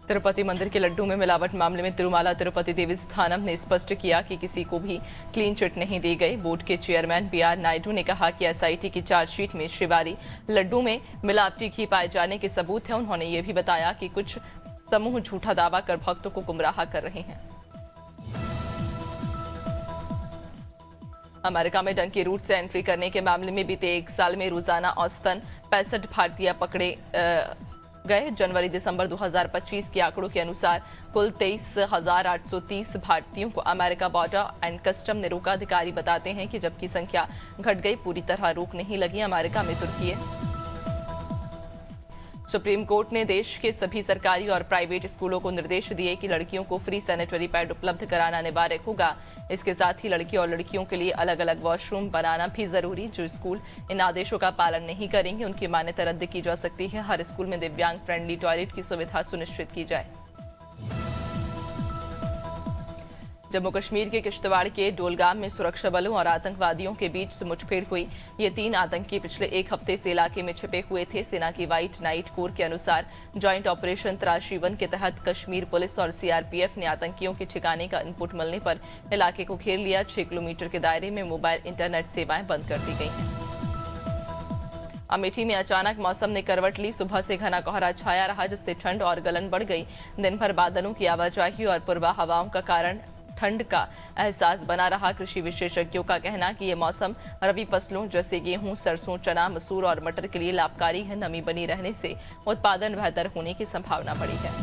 तिरुपति मंदिर के लड्डू में मिलावट मामले में तिरुमाला तिरुपति देवस्थानम ने स्पष्ट किया कि किसी को भी क्लीन चिट नहीं दी गई। बोर्ड के चेयरमैन बीआर नायडू ने कहा कि एसआईटी की चार्जशीट में श्रीवारी लड्डू में मिलावटी घी पाए जाने के सबूत हैं। उन्होंने ये भी बताया कि कुछ समूह झूठा दावा कर भक्तों को गुमराह कर रहे हैं। अमेरिका में डंकी रूट से एंट्री करने के मामले में बीते 1 साल में रोजाना औसतन 65 भारतीय पकड़े गए। जनवरी-दिसंबर 2025 के आंकड़ों के अनुसार कुल 23,830 भारतीयों को अमेरिका बॉर्डर एंड कस्टम ने रोका। अधिकारी बताते हैं कि जबकि संख्या घट गई, पूरी तरह रोक नहीं लगी। अमेरिका में तुर्की सुप्रीम कोर्ट ने देश के सभी सरकारी और प्राइवेट स्कूलों को निर्देश दिए कि लड़कियों को फ्री सैनिटरी पैड उपलब्ध कराना अनिवार्य होगा। इसके साथ ही लड़की और लड़कियों के लिए अलग अलग वॉशरूम बनाना भी जरूरी। जो स्कूल इन आदेशों का पालन नहीं करेंगे, उनकी मान्यता रद्द की जा सकती है। हर स्कूल में दिव्यांग फ्रेंडली टॉयलेट की सुविधा सुनिश्चित की जाए। जम्मू कश्मीर के किश्तवाड़ के डोलगाम में सुरक्षा बलों और आतंकवादियों के बीच मुठभेड़ हुई। ये 3 आतंकी पिछले 1 हफ्ते से इलाके में छिपे हुए थे। सेना की व्हाइट नाइट कोर के अनुसार जॉइंट ऑपरेशन तराशीवन के तहत कश्मीर पुलिस और सीआरपीएफ ने आतंकियों के ठिकाने का इनपुट मिलने पर इलाके को घेर लिया। 6 किलोमीटर के दायरे में मोबाइल इंटरनेट सेवाएं बंद कर दी गई हैं। अमेठी में अचानक मौसम ने करवट ली। सुबह से घना कोहरा छाया रहा, जिससे ठंड और गलन बढ़ गई। दिन भर बादलों की आवाजाही और पूर्वा हवाओं का कारण ठंड का एहसास बना रहा। कृषि विशेषज्ञों का कहना कि ये मौसम रबी फसलों जैसे गेहूं, सरसों, चना, मसूर और मटर के लिए लाभकारी है। नमी बनी रहने से उत्पादन बेहतर होने की संभावना बढ़ी है।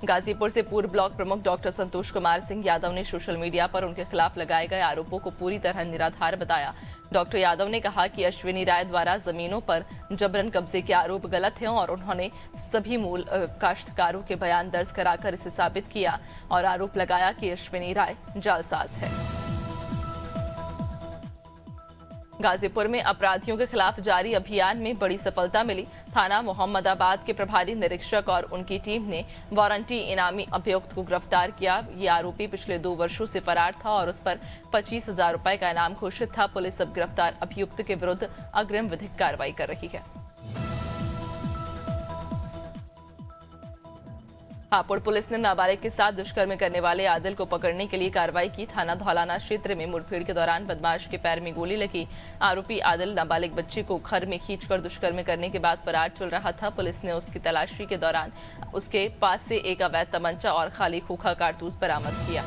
गाजीपुर से पूर्व ब्लॉक प्रमुख डॉक्टर संतोष कुमार सिंह यादव ने सोशल मीडिया पर उनके खिलाफ लगाए गए आरोपों को पूरी तरह निराधार बताया। डॉक्टर यादव ने कहा कि अश्विनी राय द्वारा जमीनों पर जबरन कब्जे के आरोप गलत हैं और उन्होंने सभी मूल काश्तकारों के बयान दर्ज कराकर इसे साबित किया और आरोप लगाया कि अश्विनी राय जालसाज है। गाजीपुर में अपराधियों के खिलाफ जारी अभियान में बड़ी सफलता मिली। थाना मोहम्मदाबाद के प्रभारी निरीक्षक और उनकी टीम ने वारंटी इनामी अभियुक्त को गिरफ्तार किया। ये आरोपी पिछले 2 वर्षों से फरार था और उस पर 25,000 रुपए का इनाम घोषित था। पुलिस अब गिरफ्तार अभियुक्त के विरुद्ध अग्रिम विधिक कार्रवाई कर रही है। हापुड़ पुलिस ने नाबालिग के साथ दुष्कर्म करने वाले आदिल को पकड़ने के लिए कार्रवाई की। थाना धौलाना क्षेत्र में मुठभेड़ के दौरान बदमाश के पैर में गोली लगी। आरोपी आदिल नाबालिग बच्ची को घर में खींचकर दुष्कर्म करने के बाद फरार चल रहा था। पुलिस ने उसकी तलाशी के दौरान उसके पास से एक अवैध तमंचा और खाली खोखा कारतूस बरामद किया।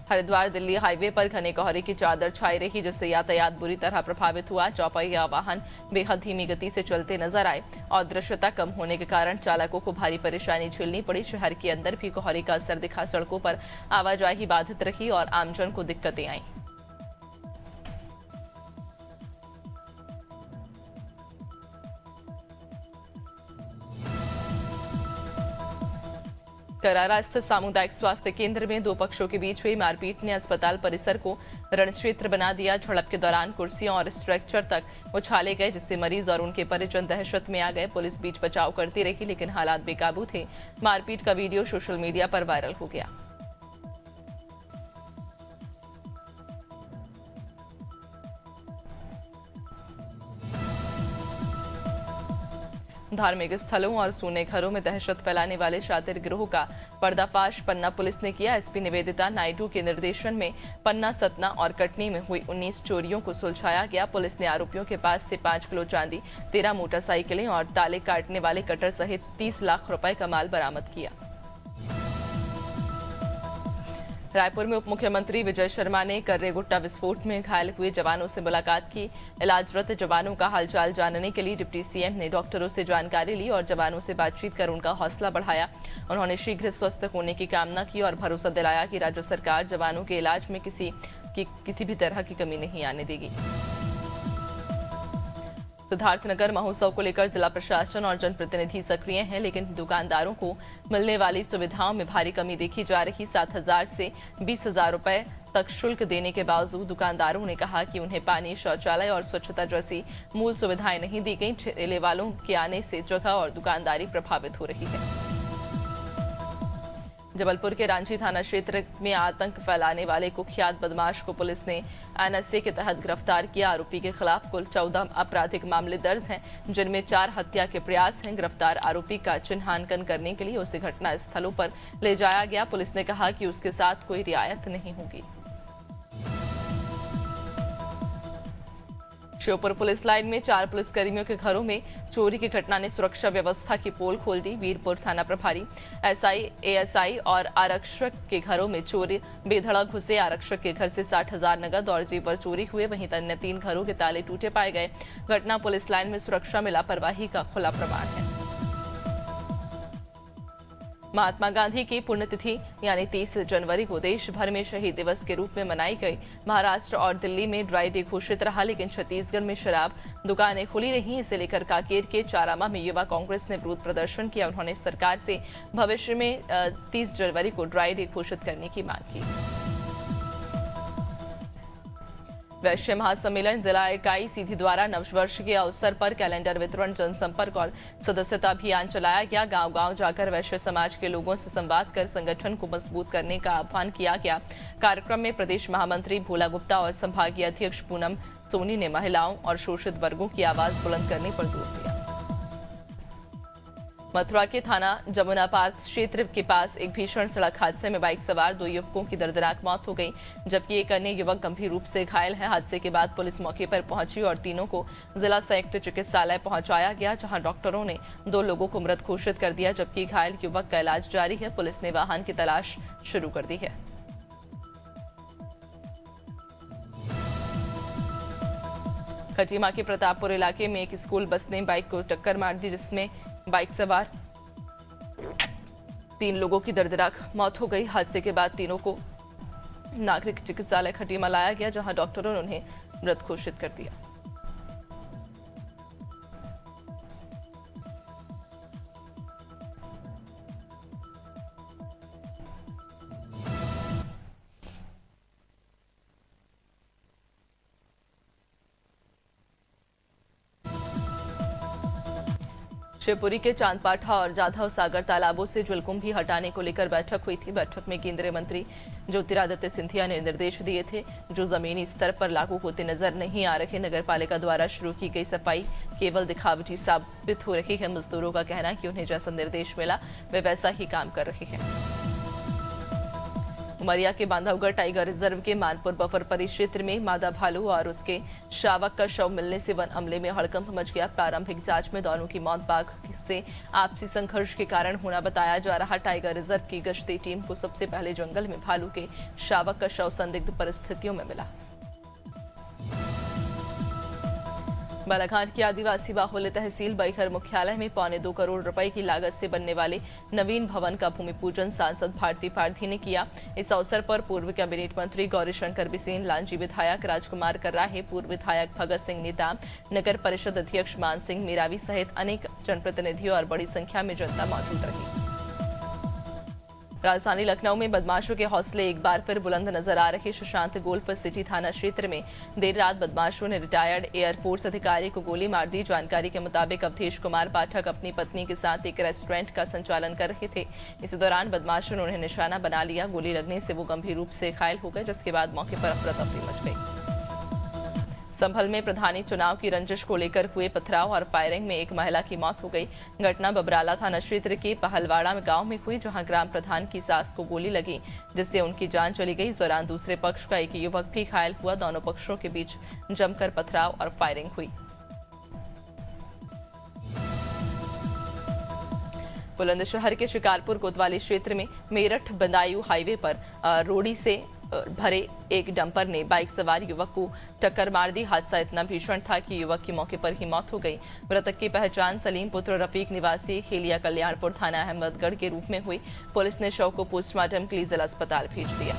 हरिद्वार दिल्ली हाईवे पर घने कोहरे की चादर छाई रही, जिससे यातायात बुरी तरह प्रभावित हुआ। चौपहिया वाहन बेहद धीमी गति से चलते नजर आए और दृश्यता कम होने के कारण चालकों को भारी परेशानी झेलनी पड़ी। शहर के अंदर भी कोहरे का असर दिखा। सड़कों पर आवाजाही बाधित रही और आमजन को दिक्कतें आईं। करारा स्थित सामुदायिक स्वास्थ्य केंद्र में 2 पक्षों के बीच हुई मारपीट ने अस्पताल परिसर को रणक्षेत्र बना दिया। झड़प के दौरान कुर्सियों और स्ट्रेचर तक उछाले गए, जिससे मरीज और उनके परिजन दहशत में आ गए। पुलिस बीच बचाव करती रही, लेकिन हालात बेकाबू थे। मारपीट का वीडियो सोशल मीडिया पर वायरल हो गया। धार्मिक स्थलों और सूने घरों में दहशत फैलाने वाले शातिर गिरोह का पर्दाफाश पन्ना पुलिस ने किया। एसपी निवेदिता नायडू के निर्देशन में पन्ना, सतना और कटनी में हुई 19 चोरियों को सुलझाया गया। पुलिस ने आरोपियों के पास से 5 किलो चांदी, 13 मोटरसाइकिलें और ताले काटने वाले कटर सहित 30 लाख रुपए का माल बरामद किया। रायपुर में उप मुख्यमंत्री विजय शर्मा ने कर्रेगुट्टा विस्फोट में घायल हुए जवानों से मुलाकात की। इलाजरत जवानों का हालचाल जानने के लिए डिप्टी सीएम ने डॉक्टरों से जानकारी ली और जवानों से बातचीत कर उनका हौसला बढ़ाया। उन्होंने शीघ्र स्वस्थ होने की कामना की और भरोसा दिलाया कि राज्य सरकार जवानों के इलाज में किसी भी तरह की कमी नहीं आने देगी। सिद्धार्थनगर महोत्सव को लेकर जिला प्रशासन और जनप्रतिनिधि सक्रिय हैं, लेकिन दुकानदारों को मिलने वाली सुविधाओं में भारी कमी देखी जा रही। 7,000 से 20,000 रुपए तक शुल्क देने के बावजूद दुकानदारों ने कहा कि उन्हें पानी, शौचालय और स्वच्छता जैसी मूल सुविधाएं नहीं दी गई। ठेले वालों के आने से जगह और दुकानदारी प्रभावित हो रही है। जबलपुर के रांची थाना क्षेत्र में आतंक फैलाने वाले कुख्यात बदमाश को पुलिस ने एनएसए के तहत गिरफ्तार किया। आरोपी के खिलाफ कुल 14 आपराधिक मामले दर्ज हैं, जिनमें 4 हत्या के प्रयास हैं। गिरफ्तार आरोपी का चिन्हांकन करने के लिए उसे घटना स्थलों पर ले जाया गया। पुलिस ने कहा कि उसके साथ कोई रियायत नहीं होगी। श्योपुर पुलिस लाइन में 4 पुलिसकर्मियों के घरों में चोरी की घटना ने सुरक्षा व्यवस्था की पोल खोल दी। वीरपुर थाना प्रभारी एसआई, एएसआई और आरक्षक के घरों में चोरी बेधड़क घुसे। आरक्षक के घर से 60,000 नगद और जेवर चोरी हुए। वहीं अन्य 3 घरों के ताले टूटे पाए गए। घटना पुलिस लाइन में सुरक्षा में लापरवाही का खुला प्रमाण है। महात्मा गांधी की पुण्यतिथि यानी 30 जनवरी को देश भर में शहीद दिवस के रूप में मनाई गई। महाराष्ट्र और दिल्ली में ड्राई डे घोषित रहा, लेकिन छत्तीसगढ़ में शराब दुकानें खुली रहीं। इसे लेकर कांकेर के चारामा में युवा कांग्रेस ने विरोध प्रदर्शन किया। उन्होंने सरकार से भविष्य में 30 जनवरी को ड्राई डे घोषित करने की मांग की। वैश्य महासम्मेलन जिला इकाई सीधी द्वारा नववर्ष के अवसर पर कैलेंडर वितरण, जनसंपर्क और सदस्यता अभियान चलाया गया। गांव-गांव जाकर वैश्य समाज के लोगों से संवाद कर संगठन को मजबूत करने का आह्वान किया गया। कार्यक्रम में प्रदेश महामंत्री भोला गुप्ता और संभागीय अध्यक्ष पूनम सोनी ने महिलाओं और शोषित वर्गों की आवाज बुलंद करने पर जोर दिया। मथुरा के थाना जमुनापाद क्षेत्र के पास एक भीषण सड़क हादसे में बाइक सवार 2 युवकों की दर्दनाक मौत हो गई, जबकि एक अन्य युवक गंभीर रूप से घायल है। हादसे के बाद पुलिस मौके पर पहुंची और तीनों को जिला संयुक्त चिकित्सालय पहुंचाया गया, जहां डॉक्टरों ने 2 लोगों को मृत घोषित कर दिया, जबकि घायल युवक का इलाज जारी है। पुलिस ने वाहन की तलाश शुरू कर दी है। खटीमा के प्रतापपुर इलाके में एक स्कूल बस ने बाइक को टक्कर मार दी, जिसमें बाइक सवार 3 लोगों की दर्दनाक मौत हो गई। हादसे के बाद तीनों को नागरिक चिकित्सालय खटीमा लाया गया, जहां डॉक्टरों ने उन्हें मृत घोषित कर दिया। शिवपुरी के चांदपाठा और जाधव सागर तालाबों से जलकुंभी हटाने को लेकर बैठक हुई थी। बैठक में केंद्रीय मंत्री ज्योतिरादित्य सिंधिया ने निर्देश दिए थे, जो जमीनी स्तर पर लागू होते नजर नहीं आ रहे। नगरपालिका द्वारा शुरू की गई सफाई केवल दिखावटी साबित हो रही है। मजदूरों का कहना है कि उन्हें जैसा निर्देश मिला वे वैसा ही काम कर रहे हैं। उमरिया के बांधवगढ़ टाइगर रिजर्व के मानपुर बफर परिक्षेत्र में मादा भालू और उसके शावक का शव मिलने से वन अमले में हड़कंप मच गया। प्रारंभिक जांच में दोनों की मौत बाघ से आपसी संघर्ष के कारण होना बताया जा रहा। टाइगर रिजर्व की गश्ती टीम को सबसे पहले जंगल में भालू के शावक का शव संदिग्ध परिस्थितियों में मिला। बालाघाट की आदिवासी बाहुल्य तहसील बैहर मुख्यालय में 2.25 करोड़ रुपए की लागत से बनने वाले नवीन भवन का भूमि पूजन सांसद भारती पारधी ने किया। इस अवसर पर पूर्व कैबिनेट मंत्री गौरीशंकर बिसेन, लांजी विधायक राजकुमार कर्राहे, पूर्व विधायक भगत सिंह नेताम, नगर परिषद अध्यक्ष मान सिंह मेरावी सहित अनेक जनप्रतिनिधियों और बड़ी संख्या में जनता मौजूद रही। राजधानी लखनऊ में बदमाशों के हौसले एक बार फिर बुलंद नजर आ रहे। सुशांत गोल्फ सिटी थाना क्षेत्र में देर रात बदमाशों ने रिटायर्ड एयरफोर्स अधिकारी को गोली मार दी। जानकारी के मुताबिक अवधेश कुमार पाठक अपनी पत्नी के साथ एक रेस्टोरेंट का संचालन कर रहे थे। इसी दौरान बदमाशों ने उन्हें निशाना बना लिया। गोली लगने से वो गंभीर रूप से घायल हो गए, जिसके बाद मौके पर अफरा तफरी मच गई। संभल में प्रधानी चुनाव की रंजिश को लेकर हुए पथराव और फायरिंग में एक महिला की मौत हो गई। घटना बबराला थाना क्षेत्र के पहलवाड़ा में गांव में हुई, जहां ग्राम प्रधान की सास को गोली लगी, जिससे उनकी जान चली गई। इस दौरान दूसरे पक्ष का एक युवक भी घायल हुआ। दोनों पक्षों के बीच जमकर पथराव और फायरिंग हुई। बुलंदशहर के शिकारपुर कोतवाली क्षेत्र में मेरठ बदायूं हाईवे पर रोड़ी से भरे एक डंपर ने बाइक सवार युवक को टक्कर मार दी। हादसा इतना भीषण था कि युवक की मौके पर ही मौत हो गई। मृतक की पहचान सलीम पुत्र रफीक निवासी खेलिया कल्याणपुर थाना अहमदगढ़ के रूप में हुई। पुलिस ने शव को पोस्टमार्टम के लिए जिला अस्पताल भेज दिया।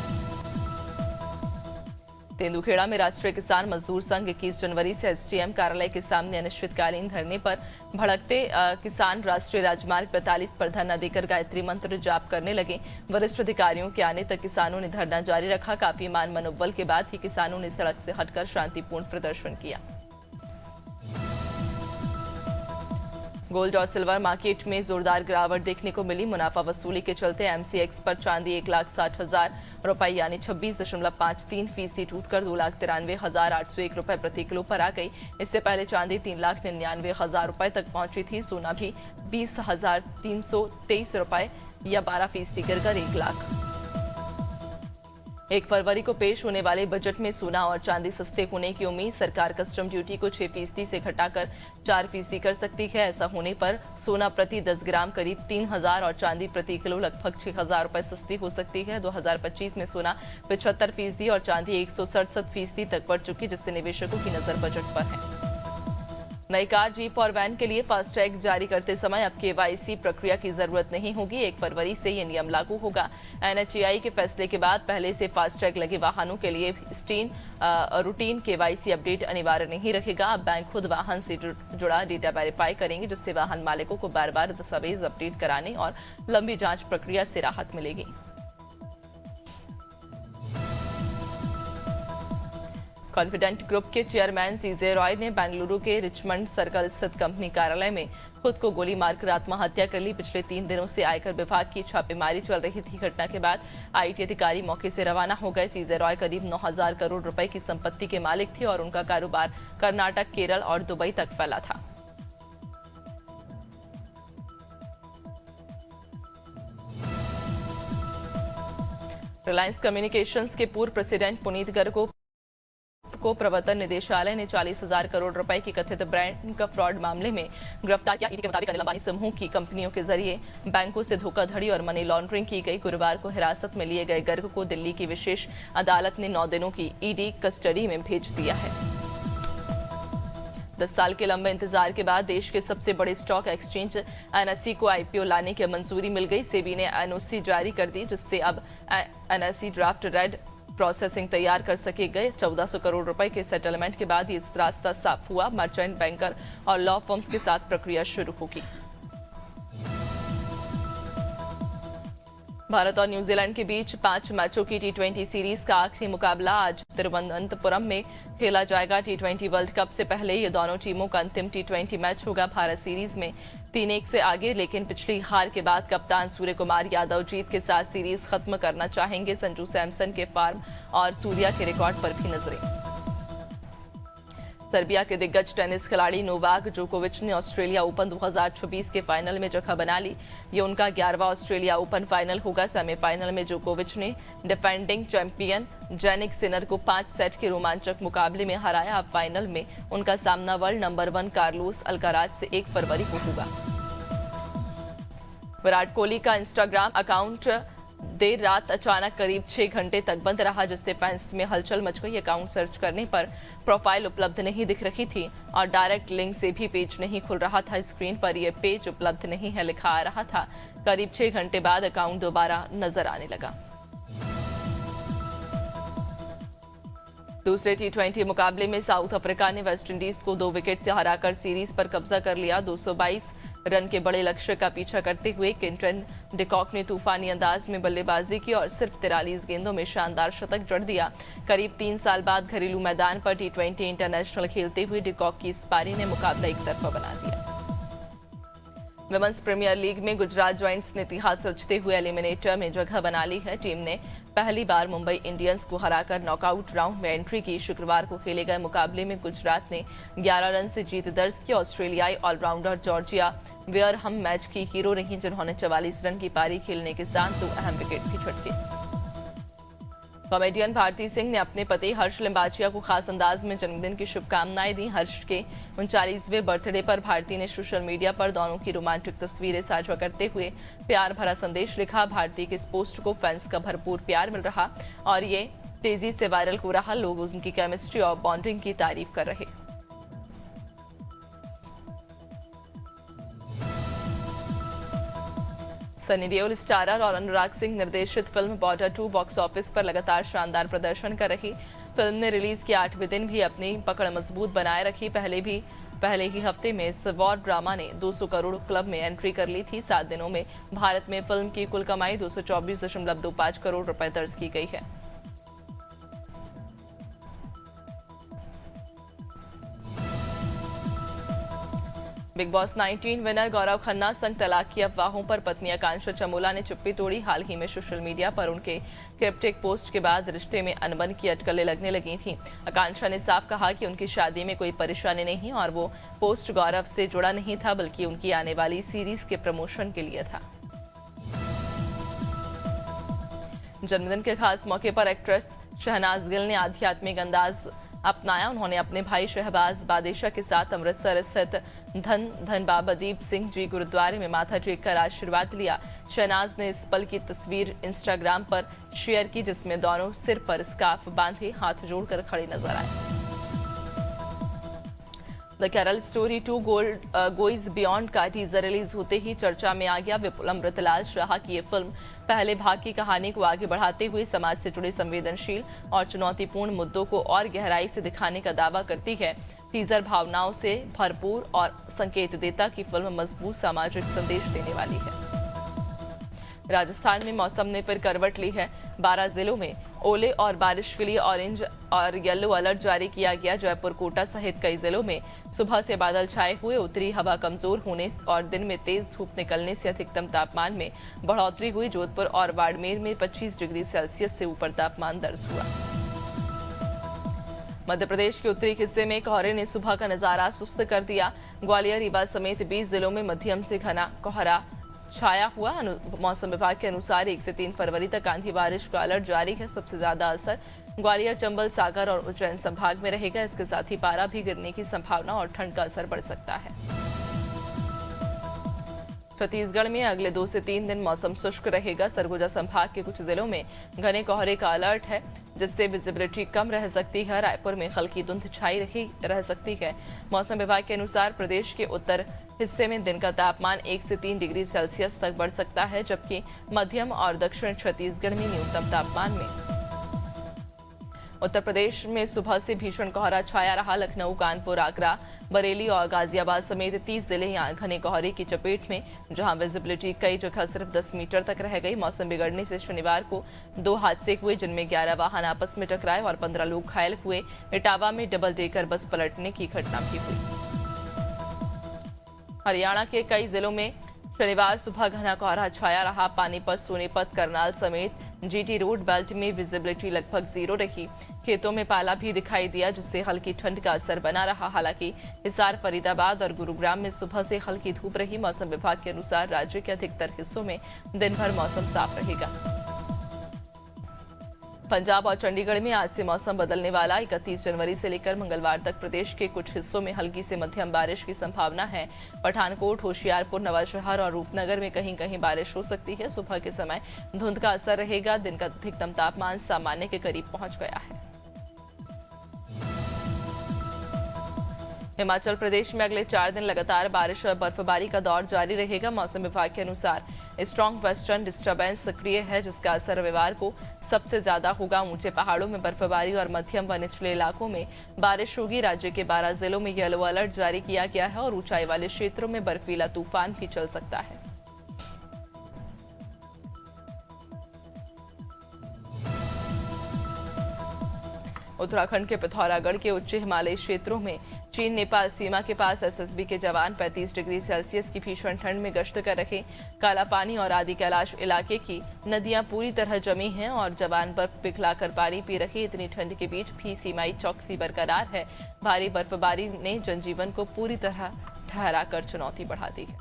तेंदुखेड़ा में राष्ट्रीय किसान मजदूर संघ 21 जनवरी से एसडीएम कार्यालय के सामने अनिश्चितकालीन धरने पर भड़कते किसान राष्ट्रीय राजमार्ग 45 पर धरना देकर गायत्री मंत्र जाप करने लगे। वरिष्ठ अधिकारियों के आने तक किसानों ने धरना जारी रखा। काफी मान मनोबल के बाद ही किसानों ने सड़क से हटकर शांतिपूर्ण प्रदर्शन किया। गोल्ड और सिल्वर मार्केट में जोरदार गिरावट देखने को मिली। मुनाफा वसूली के चलते एमसीएक्स पर चांदी 1,60,000 रुपए यानी 26.53% टूटकर 2,93,801 रुपए प्रति किलो पर आ गई। इससे पहले चांदी 3,99,000 रुपए तक पहुंची थी। सोना भी 20,323 रुपए या 12% गिरकर 1 फरवरी को पेश होने वाले बजट में सोना और चांदी सस्ते होने की उम्मीद। सरकार कस्टम ड्यूटी को 6% से घटाकर 4% कर सकती है। ऐसा होने पर सोना प्रति 10 ग्राम करीब 3,000 और चांदी प्रति किलो लगभग 6,000 रुपए सस्ती हो सकती है। 2025 में सोना 75% और चांदी 167% तक बढ़ चुकी, जिससे निवेशकों की नजर बजट पर है। नई कार, जीप और वैन के लिए फास्टैग जारी करते समय अब केवाईसी प्रक्रिया की जरूरत नहीं होगी। 1 फरवरी से ये नियम लागू होगा। एनएचएआई के फैसले के बाद पहले से फास्टैग लगे वाहनों के लिए रूटीन केवाईसी अपडेट अनिवार्य नहीं रहेगा। अब बैंक खुद वाहन से जुड़ा डेटा वेरीफाई करेंगे, जिससे वाहन मालिकों को बार बार दस्तावेज अपडेट कराने और लंबी जांच प्रक्रिया से राहत मिलेगी। कॉन्फिडेंट ग्रुप के चेयरमैन सीजे रॉय ने बेंगलुरु के रिचमंड सर्कल स्थित कंपनी कार्यालय में खुद को गोली मारकर आत्महत्या कर ली। पिछले 3 दिनों से आयकर विभाग की छापेमारी चल रही थी। घटना के बाद आईटी अधिकारी मौके से रवाना हो गए। सीजे रॉय करीब 9,000 करोड़ रुपए की संपत्ति के मालिक थे और उनका कारोबार कर्नाटक, केरल और दुबई तक फैला था। रिलायंस कम्युनिकेशंस के पूर्व प्रेसिडेंट पुनीत गर्ग को प्रवर्तन निदेशालय ने 40,000 करोड़ रुपए की कथित ब्रांड का फ्रॉड मामले में गिरफ्तार किया। ईडी के मुताबिक अनिल अंबानी समूह की कंपनियों के जरिए बैंकों से धोखाधड़ी और मनी लॉन्ड्रिंग की गई। गुरुवार को हिरासत में लिए गए गर्ग को दिल्ली की विशेष अदालत ने 9 दिनों की ईडी कस्टडी में भेज दिया है। 10 साल के लंबे इंतजार के बाद देश के सबसे बड़े स्टॉक एक्सचेंज एनएसई को आईपीओ लाने की मंजूरी मिल गई। सेबी ने एनओसी जारी कर दी, जिससे अब एनएसई ड्राफ्ट रेड प्रोसेसिंग तैयार कर सकेंगे। 1400 करोड़ रुपए के सेटलमेंट के बाद ये रास्ता साफ हुआ। मर्चेंट बैंकर और लॉ फर्म्स के साथ प्रक्रिया शुरू होगी। भारत और न्यूजीलैंड के बीच 5 मैचों की टी20 सीरीज का आखिरी मुकाबला आज तिरुवनंतपुरम में खेला जाएगा। टी20 वर्ल्ड कप से पहले ये दोनों टीमों का अंतिम टी20 मैच होगा। भारत सीरीज में 3-1 से आगे, लेकिन पिछली हार के बाद कप्तान सूर्य कुमार यादव जीत के साथ सीरीज खत्म करना चाहेंगे। संजू सैमसन के फॉर्म और सूर्या के रिकॉर्ड पर भी नजरें। सर्बिया के दिग्गज टेनिस खिलाड़ी नोवाक जोकोविच ने ऑस्ट्रेलिया ओपन 2026 के फाइनल में जगह बना ली। ये उनका 11वां ऑस्ट्रेलिया ओपन फाइनल होगा। सेमीफाइनल में जोकोविच ने डिफेंडिंग चैंपियन जेनिक सिनर को 5 सेट के रोमांचक मुकाबले में हराया। अब फाइनल में उनका सामना वर्ल्ड नंबर 1 कार्लोस अल्काराज से 1 फरवरी को होगा। विराट कोहली का इंस्टाग्राम अकाउंट देर रात अचानक करीब 6 घंटे तक बंद रहा, जिससे फैंस में हलचल मच गई। अकाउंट सर्च करने पर प्रोफाइल उपलब्ध नहीं दिख रही थी और डायरेक्ट लिंक से भी पेज नहीं खुल रहा था। स्क्रीन पर यह पेज उपलब्ध नहीं है लिखा आ रहा था। करीब 6 घंटे बाद अकाउंट दोबारा नजर आने लगा। दूसरे टी20 मुकाबले में साउथ अफ्रीका ने वेस्टइंडीज को 2 विकेट से हराकर सीरीज पर कब्जा कर लिया। 222 रन के बड़े लक्ष्य का पीछा करते हुए क्विंटन डिकॉक ने तूफानी अंदाज में बल्लेबाजी की और सिर्फ 43 गेंदों में शानदार शतक जड़ दिया। करीब 3 साल बाद घरेलू मैदान पर टी20 इंटरनेशनल खेलते हुए डिकॉक की इस पारी ने मुकाबला एक तरफा बना दिया। विमेंस प्रीमियर लीग में गुजरात जॉइंट्स ने इतिहास रचते हुए एलिमिनेटर में जगह बना ली है। टीम ने पहली बार मुंबई इंडियंस को हराकर नॉकआउट राउंड में एंट्री की। शुक्रवार को खेले गए मुकाबले में गुजरात ने 11 रन से जीत दर्ज की। ऑस्ट्रेलियाई ऑलराउंडर जॉर्जिया वेयरहम मैच की हीरो रही, जिन्होंने 44 रन की पारी खेलने के साथ 2 अहम विकेट भी झटके। कॉमेडियन भारती सिंह ने अपने पति हर्ष लिम्बाचिया को खास अंदाज में जन्मदिन की शुभकामनाएं दी। हर्ष के 39वें बर्थडे पर भारती ने सोशल मीडिया पर दोनों की रोमांटिक तस्वीरें साझा करते हुए प्यार भरा संदेश लिखा। भारती के इस पोस्ट को फैंस का भरपूर प्यार मिल रहा और ये तेजी से वायरल हो रहा। लोग उनकी केमिस्ट्री और बॉन्डिंग की तारीफ कर रहे। सनी देओल स्टारर और अनुराग सिंह निर्देशित फिल्म बॉर्डर 2 बॉक्स ऑफिस पर लगातार शानदार प्रदर्शन कर रही। फिल्म ने रिलीज के 8वें दिन भी अपनी पकड़ मजबूत बनाए रखी। पहले ही हफ्ते में इस वॉर ड्रामा ने 200 करोड़ क्लब में एंट्री कर ली थी। 7 दिनों में भारत में फिल्म की कुल कमाई 224.25 करोड़ रुपए दर्ज की गई है। Big boss 19 winner Gaurav Khanna संग तलाक की अफवाहों पर पत्नी आकांक्षा चमोला ने चुप्पी तोड़ी। हाल ही में सोशल मीडिया पर उनके क्रिप्टिक पोस्ट के बाद रिश्ते में अनबन की अटकलें लगने लगी थीं। आकांक्षा ने साफ कहा कि उनकी शादी में कोई परेशानी नहीं और वो पोस्ट गौरव से जुड़ा नहीं था, बल्कि उनकी आने वाली सीरीज के प्रमोशन के लिए था। जन्मदिन के खास मौके पर एक्ट्रेस शहनाज गिल ने आध्यात्मिक अंदाज अपनाया। उन्होंने अपने भाई शहबाज बादेशाह के साथ अमृतसर स्थित धन बाबा दीप सिंह जी गुरुद्वारे में माथा टेककर आशीर्वाद लिया। शहनाज ने इस पल की तस्वीर इंस्टाग्राम पर शेयर की, जिसमें दोनों सिर पर स्कार्फ बांधे हाथ जोड़कर खड़े नजर आए। The Kerala story 2 goes beyond का टीजर रिलीज होते ही चर्चा में आ गया। विपुल अमृतलाल शाह की ये फिल्म पहले भाग की कहानी को आगे बढ़ाते हुए समाज से जुड़े संवेदनशील और चुनौतीपूर्ण मुद्दों को और गहराई से दिखाने का दावा करती है। टीजर भावनाओं से भरपूर और संकेत देता कि फिल्म मजबूत सामाजिक संदेश देने वाली है। राजस्थान में मौसम ने फिर करवट ली है। 12 जिलों में ओले और बारिश के लिए ऑरेंज और येलो अलर्ट जारी किया गया। जयपुर, कोटा सहित कई जिलों में सुबह से बादल छाए हुए, उत्तरी हवा कमजोर होने और दिन में तेज धूप निकलने से अधिकतम तापमान में बढ़ोतरी हुई। जोधपुर और बाड़मेर में 25 डिग्री सेल्सियस से ऊपर तापमान दर्ज हुआ। मध्य प्रदेश के उत्तरी हिस्से में कोहरे ने सुबह का नजारा सुस्त कर दिया। ग्वालियर, रीवा समेत 20 जिलों में मध्यम से घना कोहरा छाया हुआ। मौसम विभाग के अनुसार 1 से 3 फरवरी तक आंधी बारिश का अलर्ट जारी है। सबसे ज्यादा असर ग्वालियर, चंबल, सागर और उज्जैन संभाग में रहेगा। इसके साथ ही पारा भी गिरने की संभावना और ठंड का असर बढ़ सकता है। छत्तीसगढ़ में अगले 2 से 3 दिन मौसम शुष्क रहेगा। सरगुजा संभाग के कुछ जिलों में घने कोहरे का अलर्ट है, जिससे विजिबिलिटी कम रह सकती है। रायपुर में हल्की धुंध छाई रह सकती है। मौसम विभाग के अनुसार प्रदेश के उत्तर हिस्से में दिन का तापमान 1 से 3 डिग्री सेल्सियस तक बढ़ सकता है, जबकि मध्यम और दक्षिण छत्तीसगढ़ में न्यूनतम तापमान में उत्तर प्रदेश में सुबह से भीषण कोहरा छाया रहा। लखनऊ, कानपुर, आगरा, बरेली और गाजियाबाद समेत 30 जिले यहां घने कोहरे की चपेट में, जहां विजिबिलिटी कई जगह सिर्फ 10 मीटर तक रह गई। मौसम बिगड़ने से शनिवार को 2 हादसे हुए, जिनमें 11 वाहन आपस में टकराए और 15 लोग घायल हुए। इटावा में डबल डेकर बस पलटने की घटना भी हुई। हरियाणा के कई जिलों में शनिवार सुबह घना कोहरा छाया रहा। पानीपत, सोनीपत, करनाल समेत जीटी रोड बेल्ट में विजिबिलिटी लगभग 0 रही। खेतों में पाला भी दिखाई दिया, जिससे हल्की ठंड का असर बना रहा। हालांकि हिसार, फरीदाबाद और गुरुग्राम में सुबह से हल्की धूप रही। मौसम विभाग के अनुसार राज्य के अधिकतर हिस्सों में दिन भर मौसम साफ रहेगा। पंजाब और चंडीगढ़ में आज से मौसम बदलने वाला। 31 जनवरी से लेकर मंगलवार तक प्रदेश के कुछ हिस्सों में हल्की से मध्यम बारिश की संभावना है। पठानकोट, होशियारपुर, नवाशहर और रूपनगर में कहीं कहीं बारिश हो सकती है। सुबह के समय धुंध का असर रहेगा। दिन का अधिकतम तापमान सामान्य के करीब पहुंच गया है। हिमाचल प्रदेश में अगले 4 दिन लगातार बारिश और बर्फबारी का दौर जारी रहेगा। मौसम विभाग के अनुसार स्ट्रॉन्ग वेस्टर्न डिस्टर्बेंस सक्रिय है, जिसका असर रविवार को सबसे ज्यादा होगा। ऊंचे पहाड़ों में बर्फबारी और मध्यम व निचले इलाकों में बारिश होगी। राज्य के 12 जिलों में येलो अलर्ट जारी किया गया है और ऊंचाई वाले क्षेत्रों में बर्फीला तूफान भी चल सकता है। उत्तराखंड के पिथौरागढ़ के उच्च हिमालयी क्षेत्रों में चीन नेपाल सीमा के पास एसएसबी के जवान 35 डिग्री सेल्सियस की भीषण ठंड में गश्त कर रहे। काला पानी और आदि कैलाश इलाके की नदियां पूरी तरह जमी हैं और जवान बर्फ पिघलाकर पानी पी रहे। इतनी ठंड के बीच भी सीमाई चौकसी बरकरार है। भारी बर्फबारी ने जनजीवन को पूरी तरह ठहरा कर चुनौती बढ़ा दी है।